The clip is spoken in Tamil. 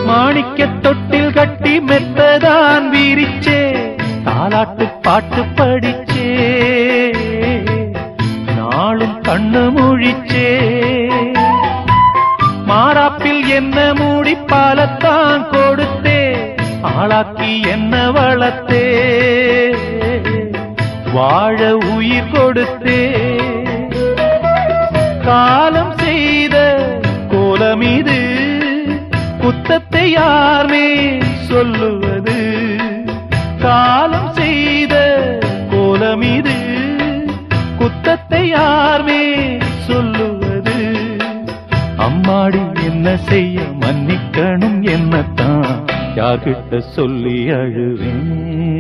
மாணிக்க தொட்டில் கட்டி மெத்ததான் வீரிச்சே, தாலாட்டு பாட்டு படிச்சே, நாளும் கண்ணு முழிச்சே, மாறாப்பில் என்ன மூடி பாலத்தான் கொடுத்தே, ஆளாக்கி என்ன வளர்த்தே, வாழ உயிர் கொடுத்தே, காலம் செய்த கோலம் இது, குத்தத்தை யாரே சொல்லுவது, காலம் செய்த கோலம் இது, குத்தத்தை யாரே சொல்லுவது, அம்மாடி என்ன செய்ய மன்னிக்கணும் என்னத்தான் யார்கிட்ட சொல்லி அழுவேன்.